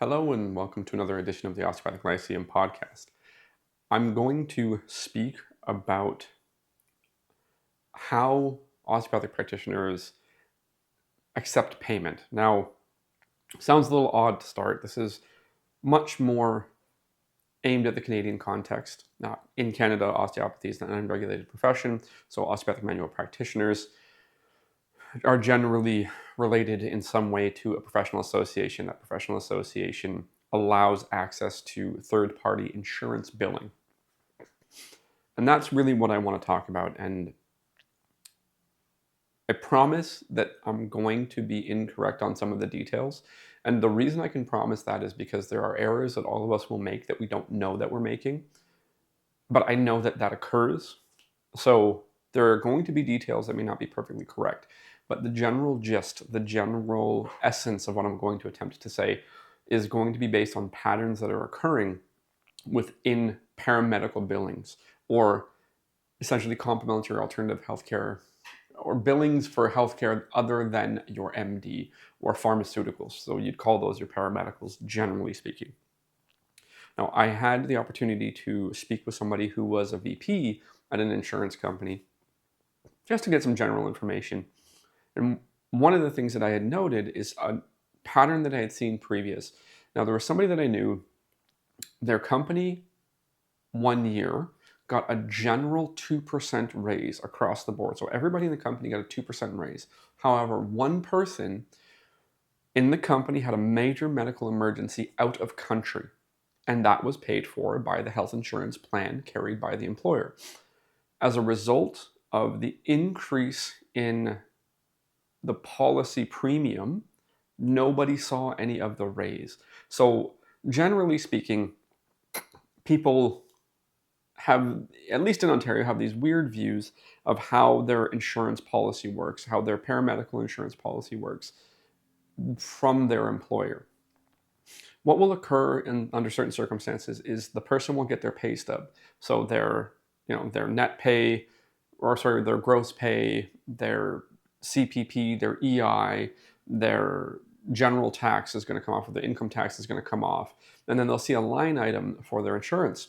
Hello and welcome to another edition of the Osteopathic Lyceum podcast. I'm going to speak about how osteopathic practitioners accept payment. Now, sounds a little odd to start. This is much more aimed at the Canadian context. In Canada, osteopathy is an unregulated profession, so osteopathic manual practitioners are generally related in some way to a professional association. That professional association allows access to third-party insurance billing. And that's really what I want to talk about. And I promise that I'm going to be incorrect on some of the details. And the reason I can promise that is because there are errors that all of us will make that we don't know that we're making. But I know that that occurs. So there are going to be details that may not be perfectly correct. But the general gist, the general essence of what I'm going to attempt to say is going to be based on patterns that are occurring within paramedical billings, or essentially complementary alternative healthcare, or billings for healthcare other than your MD or pharmaceuticals. So you'd call those your paramedicals, generally speaking. Now, I had the opportunity to speak with somebody who was a VP at an insurance company just to get some general information. And one of the things that I had noted is a pattern that I had seen previous. Now, there was somebody that I knew, their company 1 year got a general 2% raise across the board. So everybody in the company got a 2% raise. However, one person in the company had a major medical emergency out of country, and that was paid for by the health insurance plan carried by the employer. As a result of the increase in the policy premium, nobody saw any of the raise. So generally speaking, people have, at least in Ontario, have these weird views of how their insurance policy works, how their paramedical insurance policy works from their employer. What will occur under certain circumstances is the person will get their pay stub. So their net pay, or sorry, their gross pay, their CPP, their EI, their general tax is going to come off, or the income tax is going to come off. And then they'll see a line item for their insurance,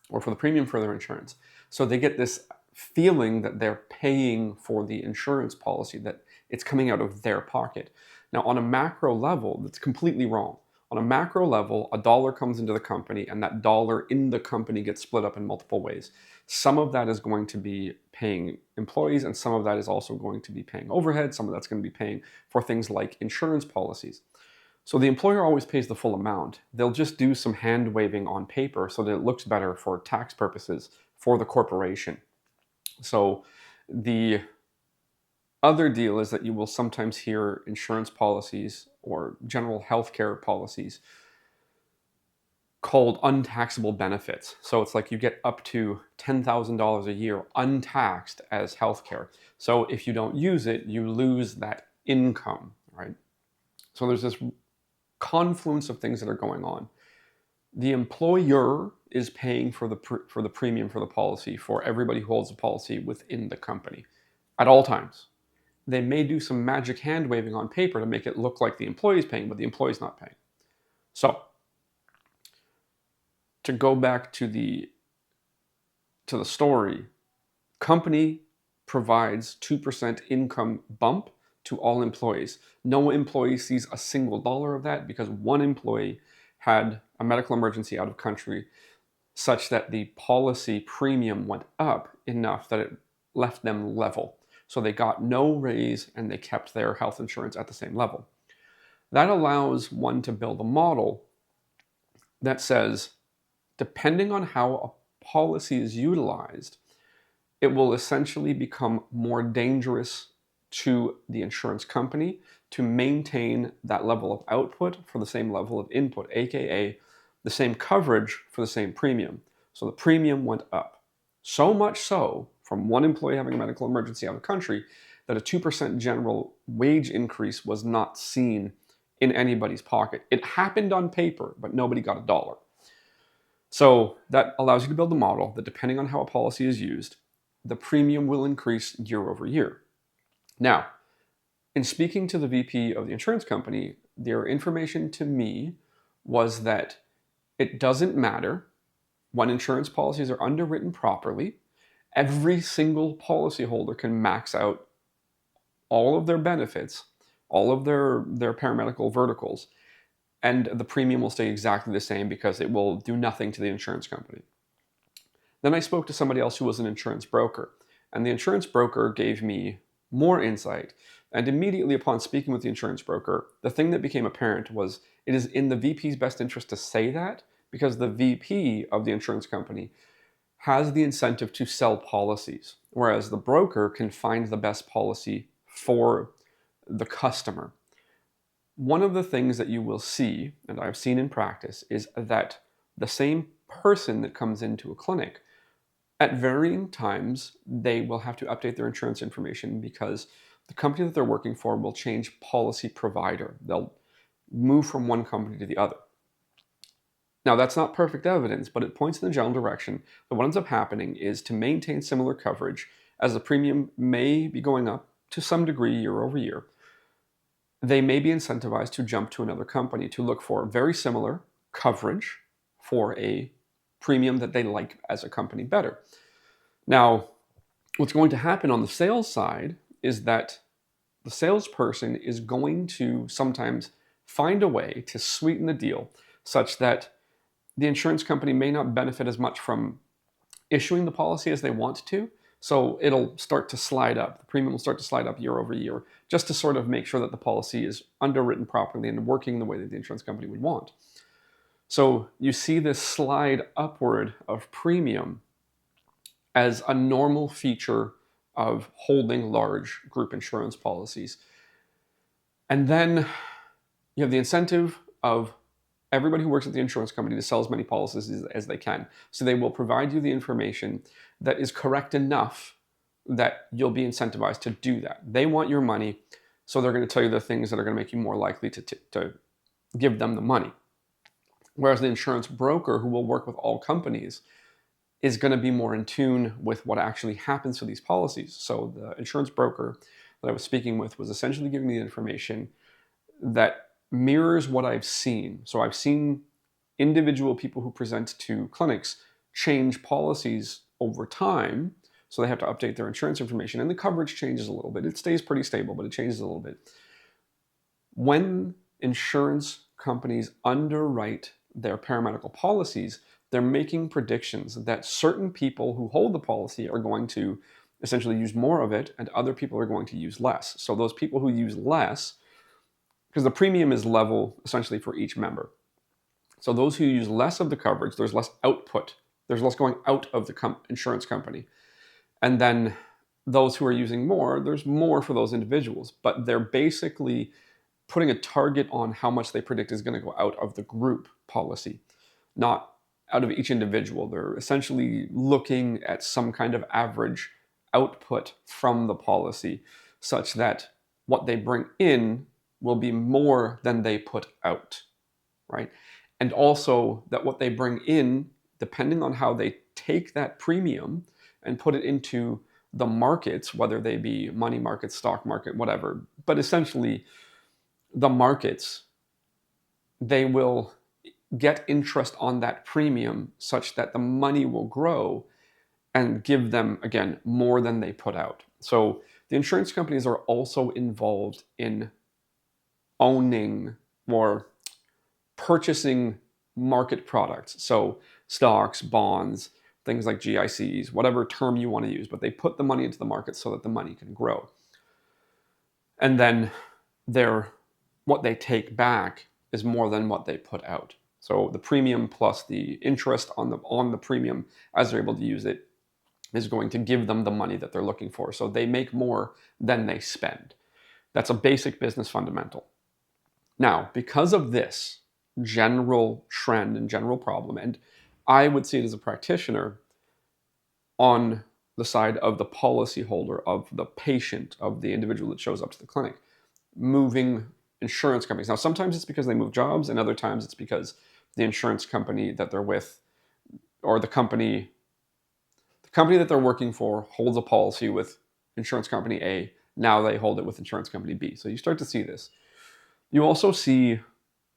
or for the premium for their insurance. So they get this feeling that they're paying for the insurance policy, that it's coming out of their pocket. Now, on a macro level, that's completely wrong. On a macro level, a dollar comes into the company, and that dollar in the company gets split up in multiple ways. Some of that is going to be paying employees, and some of that is also going to be paying overhead. Some of that's going to be paying for things like insurance policies. So the employer always pays the full amount. They'll just do some hand waving on paper so that it looks better for tax purposes for the corporation. So the other deal is that you will sometimes hear insurance policies or general healthcare policies called untaxable benefits. So it's like you get up to $10,000 a year untaxed as healthcare. So if you don't use it, you lose that income, right? So there's this confluence of things that are going on. The employer is paying for the premium for the policy for everybody who holds a policy within the company at all times. They may do some magic hand waving on paper to make it look like the employee is paying, but the employee is not paying. So to go back to the story, company provides 2% income bump to all employees. No employee sees a single dollar of that because one employee had a medical emergency out of country such that the policy premium went up enough that it left them level. So they got no raise and they kept their health insurance at the same level. That allows one to build a model that says, depending on how a policy is utilized, it will essentially become more dangerous to the insurance company to maintain that level of output for the same level of input, aka the same coverage for the same premium. So the premium went up. So much so, from one employee having a medical emergency out of country, that a 2% general wage increase was not seen in anybody's pocket. It happened on paper, but nobody got a dollar. So that allows you to build a model that, depending on how a policy is used, the premium will increase year over year. Now, in speaking to the VP of the insurance company, their information to me was that it doesn't matter when insurance policies are underwritten properly, every single policyholder can max out all of their benefits, all of their paramedical verticals, and the premium will stay exactly the same because it will do nothing to the insurance company. Then I spoke to somebody else who was an insurance broker, and the insurance broker gave me more insight. And immediately upon speaking with the insurance broker, the thing that became apparent was it is in the VP's best interest to say that because the VP of the insurance company has the incentive to sell policies, whereas the broker can find the best policy for the customer. One of the things that you will see, and I've seen in practice, is that the same person that comes into a clinic, at varying times, they will have to update their insurance information because the company that they're working for will change policy provider. They'll move from one company to the other. Now, that's not perfect evidence, but it points in the general direction that what ends up happening is to maintain similar coverage, as the premium may be going up to some degree year over year, they may be incentivized to jump to another company to look for very similar coverage for a premium that they like as a company better. Now, what's going to happen on the sales side is that the salesperson is going to sometimes find a way to sweeten the deal such that the insurance company may not benefit as much from issuing the policy as they want to. So it'll start to slide up. The premium will start to slide up year over year, just to sort of make sure that the policy is underwritten properly and working the way that the insurance company would want. So you see this slide upward of premium as a normal feature of holding large group insurance policies. And then you have the incentive of everybody who works at the insurance company to sell as many policies as they can. So they will provide you the information that is correct enough that you'll be incentivized to do that. They want your money, so they're going to tell you the things that are going to make you more likely to give them the money. Whereas the insurance broker, who will work with all companies, is going to be more in tune with what actually happens to these policies. So the insurance broker that I was speaking with was essentially giving me the information that mirrors what I've seen. So I've seen individual people who present to clinics change policies over time. So they have to update their insurance information, and the coverage changes a little bit. It stays pretty stable, but it changes a little bit. When insurance companies underwrite their paramedical policies, they're making predictions that certain people who hold the policy are going to essentially use more of it, and other people are going to use less. So those people who use less, because the premium is level essentially for each member. So those who use less of the coverage, there's less output. There's less going out of the insurance company. And then those who are using more, there's more for those individuals. But they're basically putting a target on how much they predict is going to go out of the group policy, not out of each individual. They're essentially looking at some kind of average output from the policy such that what they bring in will be more than they put out, right? And also that what they bring in, depending on how they take that premium and put it into the markets, whether they be money market, stock market, whatever, but essentially the markets, they will get interest on that premium such that the money will grow and give them, again, more than they put out. So the insurance companies are also involved in owning or purchasing market products. So stocks, bonds, things like GICs, whatever term you want to use, but they put the money into the market so that the money can grow. And then what they take back is more than what they put out. So the premium plus the interest on the premium as they're able to use it is going to give them the money that they're looking for. So they make more than they spend. That's a basic business fundamental. Now, because of this general trend and general problem, and I would see it as a practitioner on the side of the policyholder, of the patient, of the individual that shows up to the clinic, moving insurance companies. Now, sometimes it's because they move jobs, and other times it's because the insurance company that they're with, or the company that they're working for holds a policy with insurance company A. Now they hold it with insurance company B. So you start to see this. You also see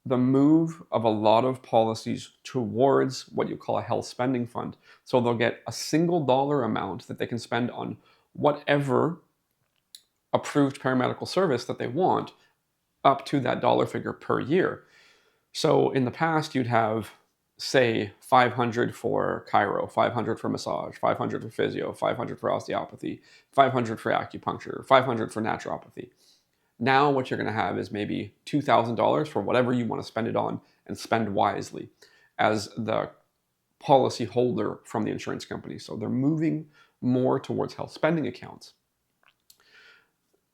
the move of a lot of policies towards what you call a health spending fund. So they'll get a single dollar amount that they can spend on whatever approved paramedical service that they want, up to that dollar figure per year. So in the past, you'd have, say, 500 for chiro, 500 for massage, 500 for physio, 500 for osteopathy, 500 for acupuncture, 500 for naturopathy. Now what you're going to have is maybe $2,000 for whatever you want to spend it on, and spend wisely as the policy holder from the insurance company. So they're moving more towards health spending accounts.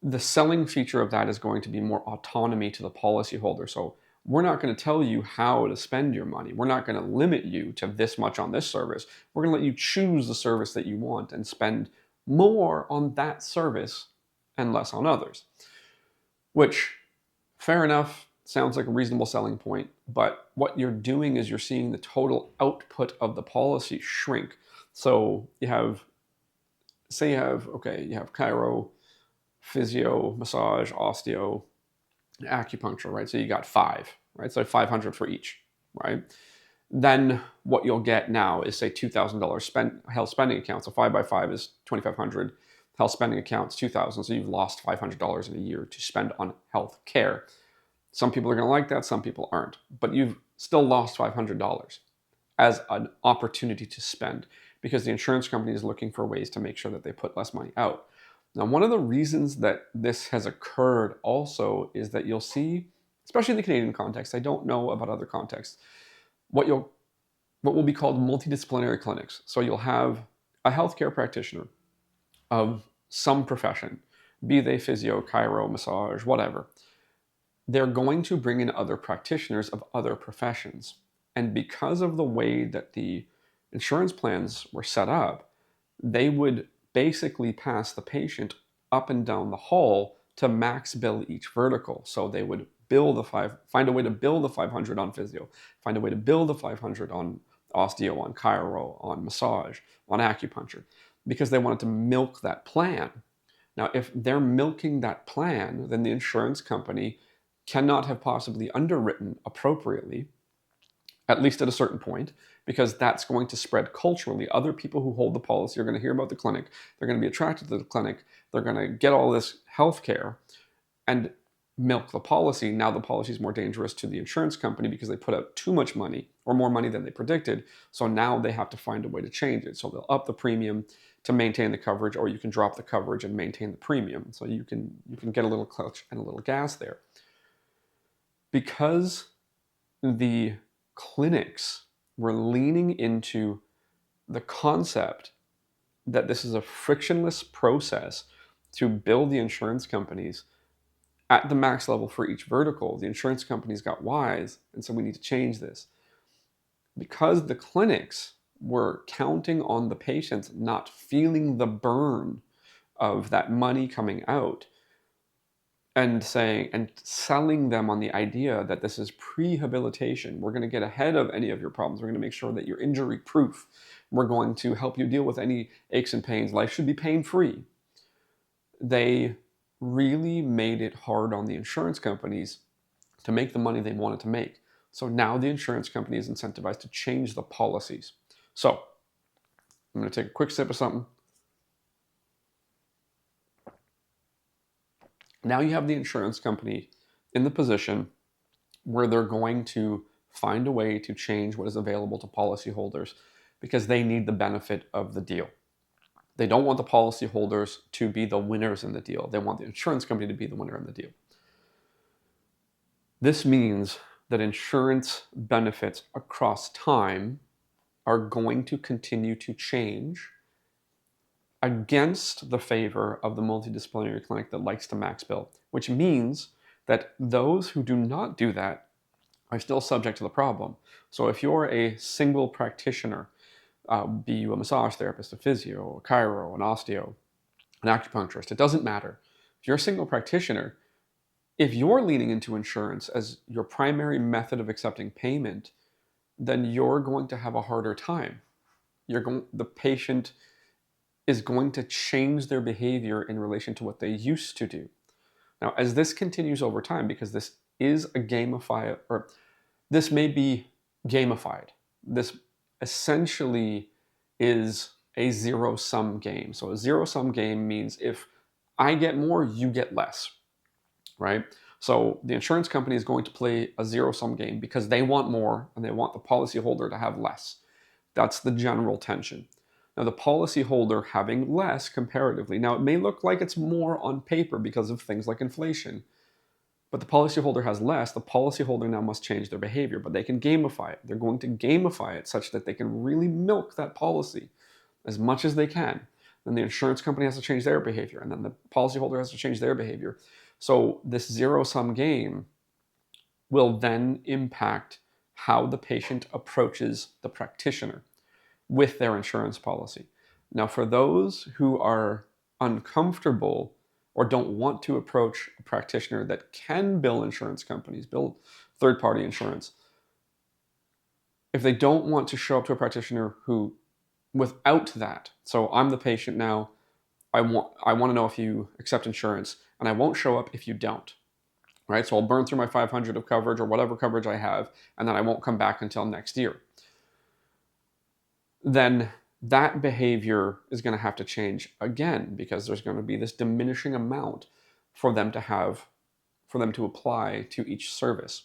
The selling feature of that is going to be more autonomy to the policyholder. So we're not going to tell you how to spend your money. We're not going to limit you to this much on this service. We're going to let you choose the service that you want and spend more on that service and less on others. Which, fair enough, sounds like a reasonable selling point, but what you're doing is you're seeing the total output of the policy shrink. So you have, say you have chiro, physio, massage, osteo, acupuncture, right? So you got 5, right? So 500 for each, right? Then what you'll get now is, say, $2,000 health spending account. So 5 by 5 is 2,500. Health spending accounts, 2,000. So you've lost $500 in a year to spend on health care. Some people are going to like that, some people aren't. But you've still lost $500 as an opportunity to spend, because the insurance company is looking for ways to make sure that they put less money out. Now, one of the reasons that this has occurred also is that you'll see, especially in the Canadian context, I don't know about other contexts, what will be called multidisciplinary clinics. So you'll have a healthcare practitioner of some profession, be they physio, chiro, massage, whatever. They're going to bring in other practitioners of other professions. And because of the way that the insurance plans were set up, they would basically pass the patient up and down the hall to max bill each vertical. So they would find a way to bill the 500 on physio, find a way to bill the 500 on osteo, on chiro, on massage, on acupuncture, because they wanted to milk that plan. Now, if they're milking that plan, then the insurance company cannot have possibly underwritten appropriately, at least at a certain point, because that's going to spread culturally. Other people who hold the policy are going to hear about the clinic. They're going to be attracted to the clinic. They're going to get all this health care and milk the policy. Now the policy is more dangerous to the insurance company because they put out too much money, or more money than they predicted. So now they have to find a way to change it. So they'll up the premium to maintain the coverage, or you can drop the coverage and maintain the premium. So you can get a little clutch and a little gas there. Because the clinics were leaning into the concept that this is a frictionless process to bill the insurance companies at the max level for each vertical, the insurance companies got wise and said, we need to change this. Because the clinics were counting on the patients not feeling the burn of that money coming out, and selling them on the idea that this is prehabilitation. We're going to get ahead of any of your problems. We're going to make sure that you're injury proof. We're going to help you deal with any aches and pains. Life should be pain free. They really made it hard on the insurance companies to make the money they wanted to make. So now the insurance company is incentivized to change the policies. So I'm going to take a quick sip of something. Now you have the insurance company in the position where they're going to find a way to change what is available to policyholders, because they need the benefit of the deal. They don't want the policyholders to be the winners in the deal. They want the insurance company to be the winner in the deal. This means that insurance benefits across time are going to continue to change against the favor of the multidisciplinary clinic that likes to max bill, which means that those who do not do that are still subject to the problem. So if you're a single practitioner, be you a massage therapist, a physio, a chiro, an osteo, an acupuncturist, it doesn't matter. If you're a single practitioner, if you're leaning into insurance as your primary method of accepting payment, then you're going to have a harder time. The patient is going to change their behavior in relation to what they used to do. Now, as this continues over time, because this is a gamified, or this may be gamified. This essentially is a zero-sum game. So a zero-sum game means if I get more, you get less, right? So the insurance company is going to play a zero-sum game because they want more and they want the policyholder to have less. That's the general tension. Now, the policyholder having less comparatively, now it may look like it's more on paper because of things like inflation, but the policyholder has less. The policyholder now must change their behavior, but they can gamify it. They're going to gamify it such that they can really milk that policy as much as they can. Then the insurance company has to change their behavior, and then the policyholder has to change their behavior. So this zero-sum game will then impact how the patient approaches the practitioner with their insurance policy. Now, for those who are uncomfortable or don't want to approach a practitioner that can bill insurance companies, bill third-party insurance, if they don't want to show up to a practitioner who, without that, so I'm the patient now, I want to know if you accept insurance, and I won't show up if you don't, right? So I'll burn through my 500 of coverage or whatever coverage I have, and then I won't come back until next year. Then that behavior is going to have to change again because there's going to be this diminishing amount for them to apply to each service.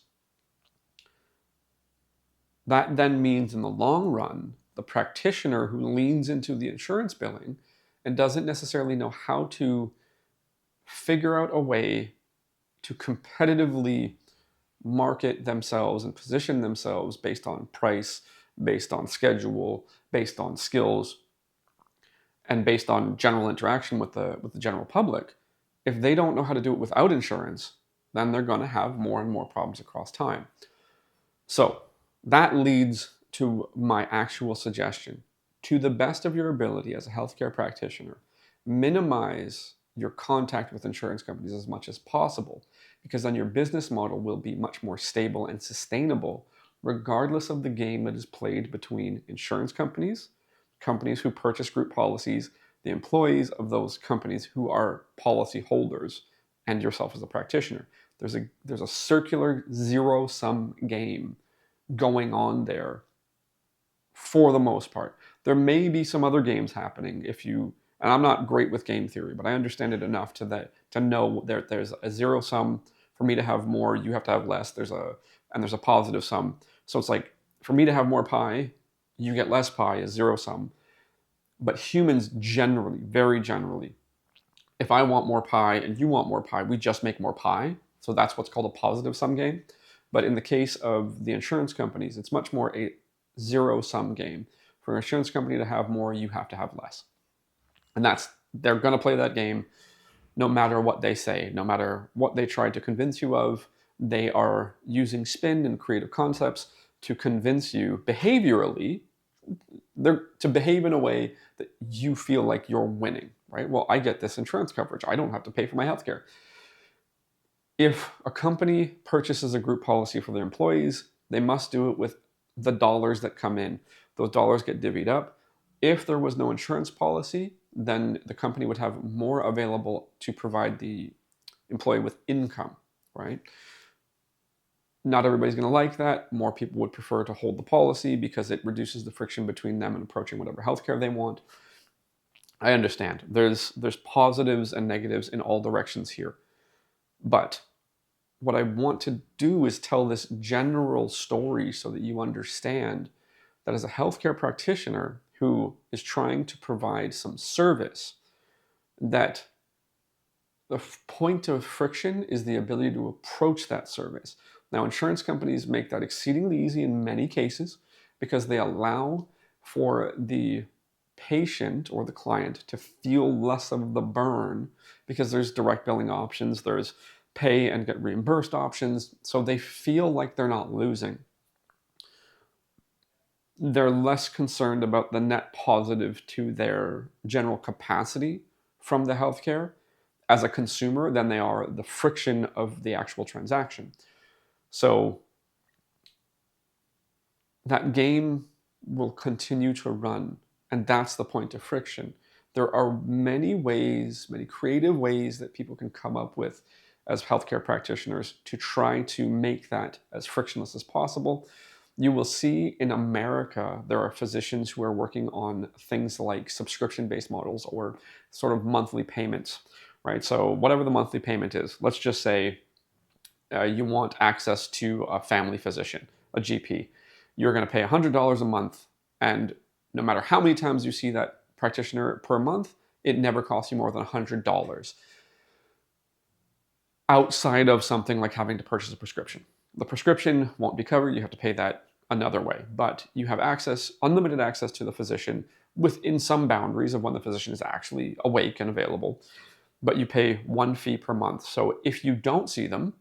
That then means in the long run, the practitioner who leans into the insurance billing and doesn't necessarily know how to figure out a way to competitively market themselves and position themselves based on price, based on schedule, based on skills, and based on general interaction with the general public. If they don't know how to do it without insurance, then they're going to have more and more problems across time. So that leads to my actual suggestion. To the best of your ability as a healthcare practitioner, minimize your contact with insurance companies as much as possible, because then your business model will be much more stable and sustainable, regardless of the game that is played between insurance companies, companies who purchase group policies, the employees of those companies who are policy holders, and yourself as a practitioner. There's a circular zero-sum game going on there for the most part. There may be some other games happening and I'm not great with game theory, but I understand it enough to know there's a zero sum. For me to have more, you have to have less. There's a positive sum. So it's like, for me to have more pie, you get less pie is zero sum. But humans generally, very generally, if I want more pie and you want more pie, we just make more pie. So that's what's called a positive sum game. But in the case of the insurance companies, it's much more a zero-sum game. For an insurance company to have more, you have to have less. And they're going to play that game no matter what they say, no matter what they try to convince you of. They are using spin and creative concepts to convince you behaviorally, to behave in a way that you feel like you're winning, right? Well, I get this insurance coverage. I don't have to pay for my healthcare. If a company purchases a group policy for their employees, they must do it with the dollars that come in. Those dollars get divvied up. If there was no insurance policy, then the company would have more available to provide the employee with income, right? Not everybody's going to like that. More people would prefer to hold the policy because it reduces the friction between them and approaching whatever healthcare they want. I understand. There's positives and negatives in all directions here. But what I want to do is tell this general story so that you understand that as a healthcare practitioner who is trying to provide some service, that the point of friction is the ability to approach that service. Now, insurance companies make that exceedingly easy in many cases because they allow for the patient or the client to feel less of the burn because there's direct billing options, there's pay and get reimbursed options, so they feel like they're not losing. They're less concerned about the net positive to their general capacity from the healthcare as a consumer than they are the friction of the actual transaction. So that game will continue to run, and that's the point of friction. There are many ways, many creative ways that people can come up with as healthcare practitioners to try to make that as frictionless as possible. You will see in America, there are physicians who are working on things like subscription-based models or sort of monthly payments, right? So whatever the monthly payment is, let's just say you want access to a family physician, a GP. You're going to pay $100 a month, and no matter how many times you see that practitioner per month, it never costs you more than $100 outside of something like having to purchase a prescription. The prescription won't be covered. You have to pay that another way, but you have access, unlimited access to the physician within some boundaries of when the physician is actually awake and available, but you pay one fee per month. So if you don't see them,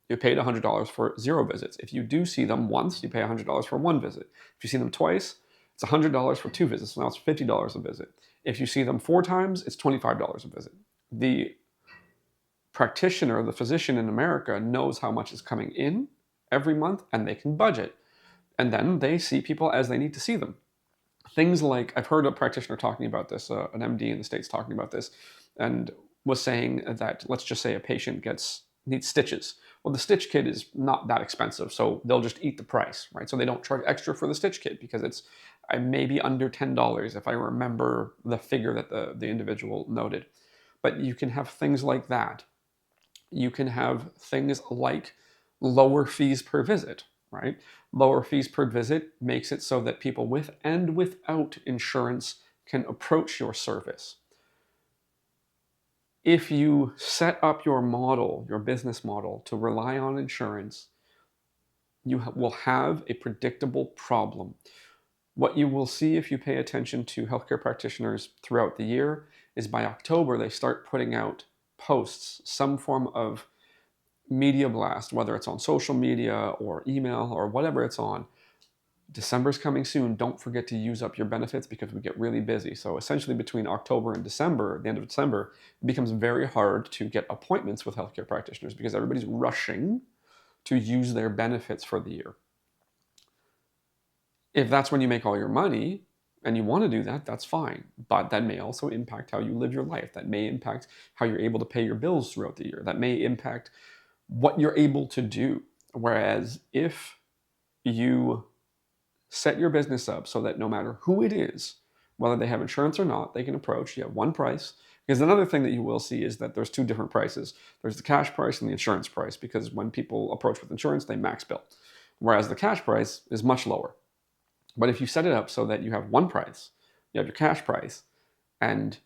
you paid $100 for 0 visits. If you do see them once, you pay $100 for 1 visit. If you see them twice, it's $100 for 2 visits. So now it's $50 a visit. If you see them 4 times, it's $25 a visit. The practitioner, the physician in America, knows how much is coming in every month, and they can budget. And then they see people as they need to see them. Things like, I've heard a practitioner talking about this, an MD in the States talking about this, and was saying that, let's just say a patient needs stitches. Well, the stitch kit is not that expensive, so they'll just eat the price, right? So they don't charge extra for the stitch kit because it's maybe under $10 if I remember the figure that the individual noted. But you can have things like that. You can have things like lower fees per visit, right? Lower fees per visit makes it so that people with and without insurance can approach your service. If you set up your model, your business model, to rely on insurance, you will have a predictable problem. What you will see if you pay attention to healthcare practitioners throughout the year is by October, they start putting out posts, some form of media blast, whether it's on social media or email or whatever it's on. December's coming soon. Don't forget to use up your benefits because we get really busy. So essentially between October and December, the end of December, it becomes very hard to get appointments with healthcare practitioners because everybody's rushing to use their benefits for the year. If that's when you make all your money and you want to do that, that's fine. But that may also impact how you live your life. That may impact how you're able to pay your bills throughout the year. That may impact what you're able to do. Whereas if you set your business up so that no matter who it is, whether they have insurance or not, they can approach. You have one price. Because another thing that you will see is that there's 2 different prices. There's the cash price and the insurance price, because when people approach with insurance, they max bill. Whereas the cash price is much lower. But if you set it up so that you have one price, you have your cash price, and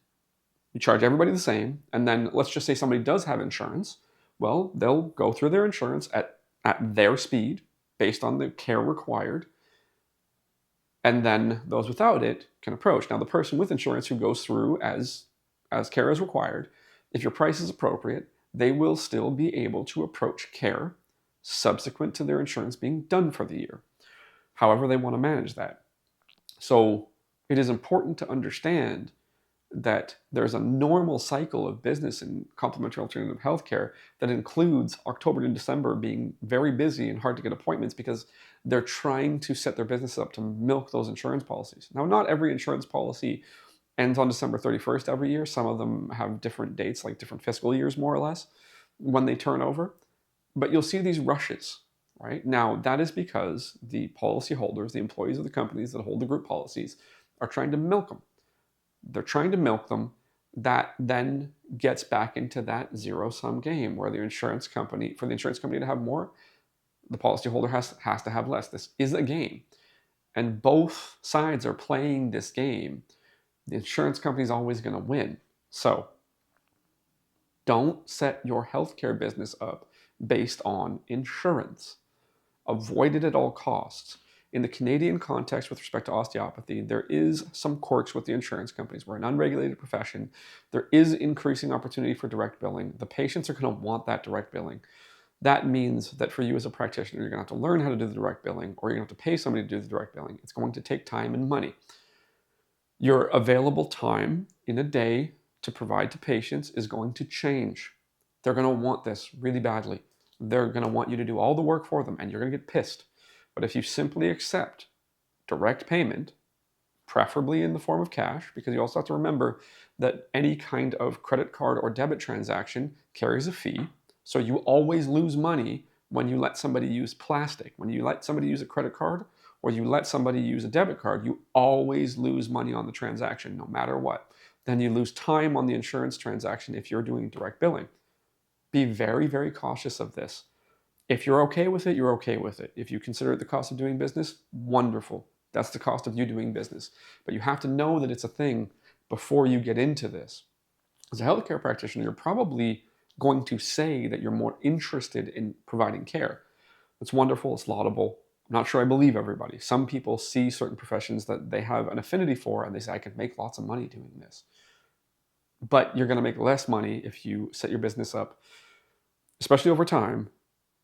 you charge everybody the same, and then let's just say somebody does have insurance, well, they'll go through their insurance at their speed based on the care required, and then those without it can approach. Now, the person with insurance who goes through as care is required, if your price is appropriate, they will still be able to approach care subsequent to their insurance being done for the year, however they want to manage that. So it is important to understand that there's a normal cycle of business in complementary alternative healthcare that includes October to December being very busy and hard to get appointments because they're trying to set their business up to milk those insurance policies. Now, not every insurance policy ends on December 31st every year. Some of them have different dates, like different fiscal years, more or less, when they turn over. But you'll see these rushes, right? Now, that is because the policyholders, the employees of the companies that hold the group policies, are trying to milk them. They're trying to milk them. That then gets back into that zero-sum game where the insurance company, for the insurance company to have more, the policyholder has to have less. This is a game. And both sides are playing this game. The insurance company is always going to win. So don't set your healthcare business up based on insurance. Avoid it at all costs. In the Canadian context with respect to osteopathy, there is some quirks with the insurance companies. We're an unregulated profession. There is increasing opportunity for direct billing. The patients are going to want that direct billing. That means that for you as a practitioner, you're going to have to learn how to do the direct billing, or you're going to have to pay somebody to do the direct billing. It's going to take time and money. Your available time in a day to provide to patients is going to change. They're going to want this really badly. They're going to want you to do all the work for them, and you're going to get pissed. But if you simply accept direct payment, preferably in the form of cash, because you also have to remember that any kind of credit card or debit transaction carries a fee. So you always lose money when you let somebody use plastic. When you let somebody use a credit card or you let somebody use a debit card, you always lose money on the transaction, no matter what. Then you lose time on the insurance transaction if you're doing direct billing. Be very, very cautious of this. If you're okay with it, you're okay with it. If you consider it the cost of doing business, wonderful. That's the cost of you doing business. But you have to know that it's a thing before you get into this. As a healthcare practitioner, you're probably going to say that you're more interested in providing care. It's wonderful, it's laudable. I'm not sure I believe everybody. Some people see certain professions that they have an affinity for and they say, I could make lots of money doing this. But you're going to make less money if you set your business up, especially over time,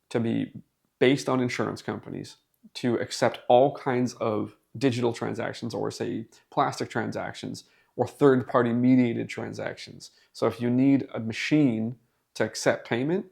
to be based on insurance companies, to accept all kinds of digital transactions or say plastic transactions or third-party mediated transactions. So if you need a machine to accept payment,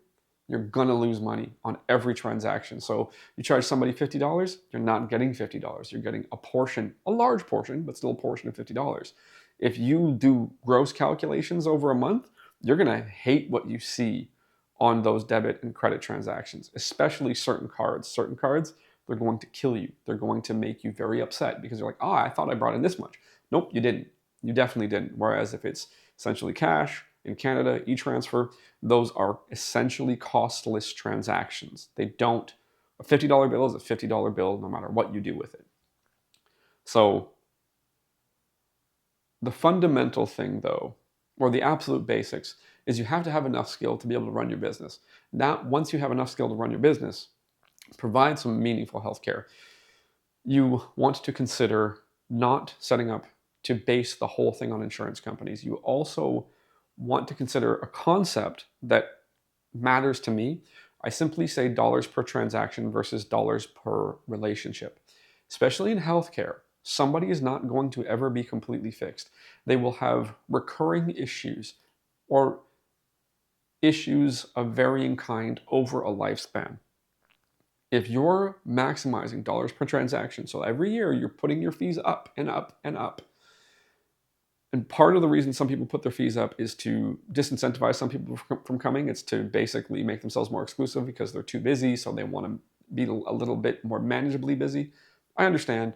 you're gonna lose money on every transaction. So you charge somebody $50, you're not getting $50. You're getting a portion, a large portion, but still a portion of $50. If you do gross calculations over a month, you're gonna hate what you see on those debit and credit transactions, especially certain cards. Certain cards, they're going to kill you. They're going to make you very upset because you're like, oh, I thought I brought in this much. Nope, you didn't. You definitely didn't. Whereas if it's essentially cash in Canada, e-transfer, those are essentially costless transactions. They don't, a $50 bill is a $50 bill no matter what you do with it. So the fundamental thing though, or the absolute basics, is you have to have enough skill to be able to run your business. Now, once you have enough skill to run your business, provide some meaningful healthcare. You want to consider not setting up to base the whole thing on insurance companies. You also want to consider a concept that matters to me. I simply say dollars per transaction versus dollars per relationship. Especially in healthcare, somebody is not going to ever be completely fixed. They will have recurring issues or issues of varying kind over a lifespan. If you're maximizing dollars per transaction, so every year you're putting your fees up and up and up, and part of the reason some people put their fees up is to disincentivize some people from coming. It's to basically make themselves more exclusive because they're too busy, so they want to be a little bit more manageably busy. I understand,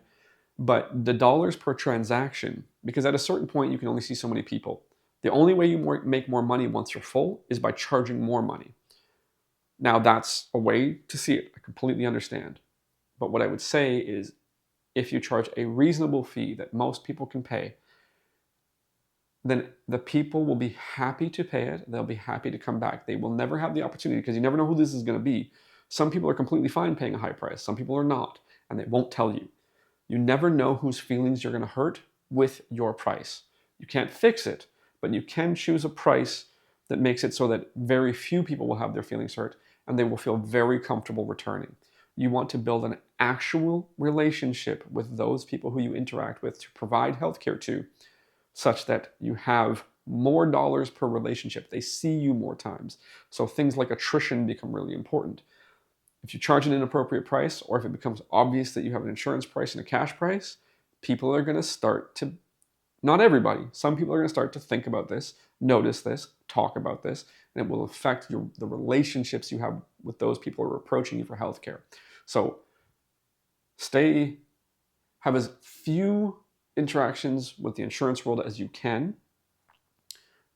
but the dollars per transaction, because at a certain point you can only see so many people. The only way you make more money once you're full is by charging more money. Now that's a way to see it. I completely understand. But what I would say is if you charge a reasonable fee that most people can pay, then the people will be happy to pay it. They'll be happy to come back. They will never have the opportunity because you never know who this is going to be. Some people are completely fine paying a high price. Some people are not, and they won't tell you. You never know whose feelings you're going to hurt with your price. You can't fix it, but you can choose a price that makes it so that very few people will have their feelings hurt and they will feel very comfortable returning. You want to build an actual relationship with those people who you interact with to provide healthcare to, such that you have more dollars per relationship. They see you more times. So things like attrition become really important. If you charge an inappropriate price, or if it becomes obvious that you have an insurance price and a cash price, people are going to start to, not everybody, some people are going to start to think about this, notice this, talk about this, and it will affect the relationships you have with those people who are approaching you for healthcare. So have as few interactions with the insurance world as you can.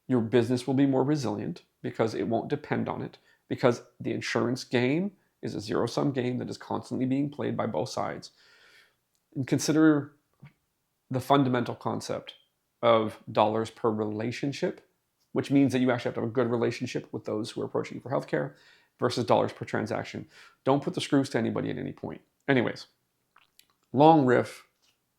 Your business will be more resilient because it won't depend on it, because the insurance game is a zero-sum game that is constantly being played by both sides. And consider the fundamental concept of dollars per relationship, which means that you actually have to have a good relationship with those who are approaching you for healthcare, versus dollars per transaction. Don't put the screws to anybody at any point. Anyways, long riff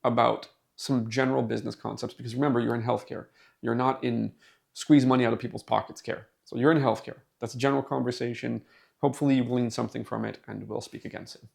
about some general business concepts, because remember, you're in healthcare. You're not in squeeze money out of people's pockets care. So you're in healthcare. That's a general conversation. Hopefully you glean something from it, and we'll speak again soon.